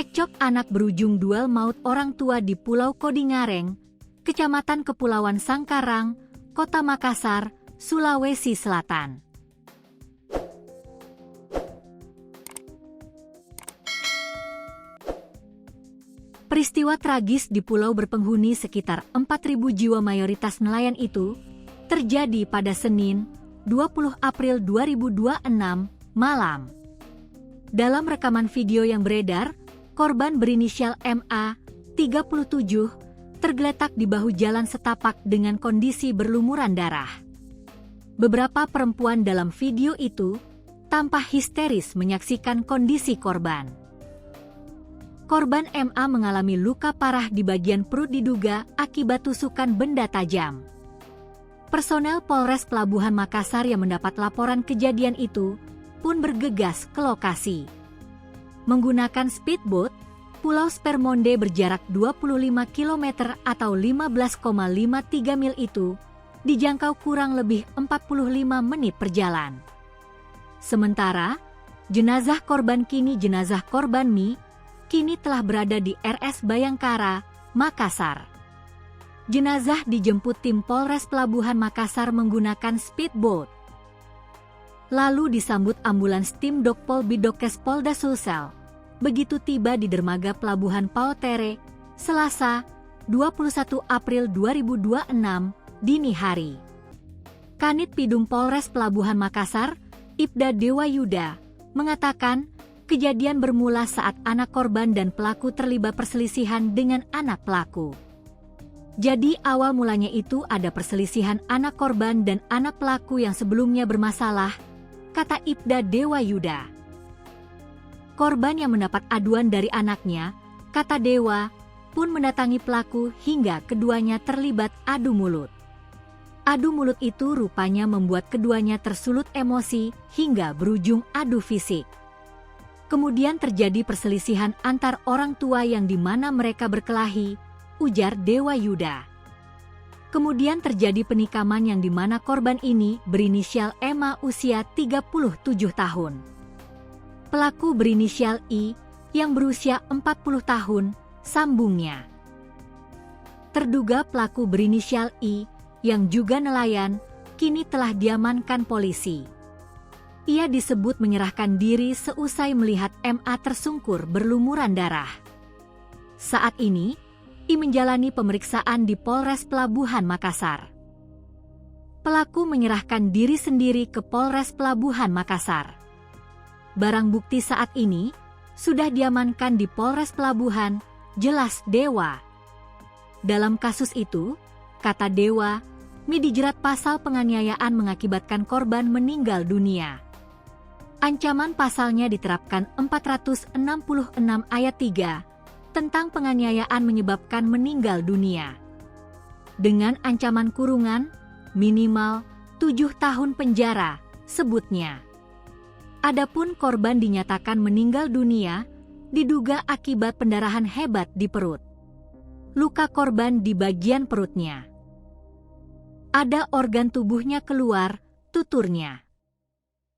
Cekcok anak berujung duel maut orang tua di Pulau Kodingareng, Kecamatan Kepulauan Sangkarang, Kota Makassar, Sulawesi Selatan. Peristiwa tragis di pulau berpenghuni sekitar 4.000 jiwa mayoritas nelayan itu terjadi pada Senin, 20 April 2026, malam. Dalam rekaman video yang beredar, korban berinisial MA, 37, tergeletak di bahu jalan setapak dengan kondisi berlumuran darah. Beberapa perempuan dalam video itu tampak histeris menyaksikan kondisi korban. Korban MA mengalami luka parah di bagian perut diduga akibat tusukan benda tajam. Personel Polres Pelabuhan Makassar yang mendapat laporan kejadian itu pun bergegas ke lokasi. Menggunakan speedboat, Pulau Spermonde berjarak 25 km atau 15,53 mil itu dijangkau kurang lebih 45 menit perjalanan. Sementara, jenazah korban Mi kini telah berada di RS Bayangkara, Makassar. Jenazah dijemput tim Polres Pelabuhan Makassar menggunakan speedboat. Lalu disambut ambulans tim Dokpol Bidokes Polda Sulsel. Begitu tiba di dermaga Pelabuhan Pautere, Selasa, 21 April 2026, dini hari. Kanit Pidum Polres Pelabuhan Makassar, Ibda Dewa Yuda, mengatakan kejadian bermula saat anak korban dan pelaku terlibat perselisihan dengan anak pelaku. Jadi awal mulanya itu ada perselisihan anak korban dan anak pelaku yang sebelumnya bermasalah, kata Ibda Dewa Yuda. Korban yang mendapat aduan dari anaknya, kata Dewa, pun mendatangi pelaku hingga keduanya terlibat adu mulut. Adu mulut itu rupanya membuat keduanya tersulut emosi hingga berujung adu fisik. Kemudian terjadi perselisihan antar orang tua yang di mana mereka berkelahi, ujar Dewa Yuda. Kemudian terjadi penikaman yang di mana korban ini berinisial Emma usia 37 tahun. Pelaku berinisial I yang berusia 40 tahun, sambungnya. Terduga pelaku berinisial I yang juga nelayan, kini telah diamankan polisi. Ia disebut menyerahkan diri seusai melihat MA tersungkur berlumuran darah. Saat ini, I menjalani pemeriksaan di Polres Pelabuhan Makassar. Pelaku menyerahkan diri sendiri ke Polres Pelabuhan Makassar. Barang bukti saat ini sudah diamankan di Polres Pelabuhan, jelas Dewa. Dalam kasus itu, kata Dewa, Mi dijerat pasal penganiayaan mengakibatkan korban meninggal dunia. Ancaman pasalnya diterapkan 466 ayat 3 tentang penganiayaan menyebabkan meninggal dunia. Dengan ancaman kurungan minimal 7 tahun penjara, sebutnya. Adapun korban dinyatakan meninggal dunia, diduga akibat pendarahan hebat di perut. Luka korban di bagian perutnya. Ada organ tubuhnya keluar, tuturnya.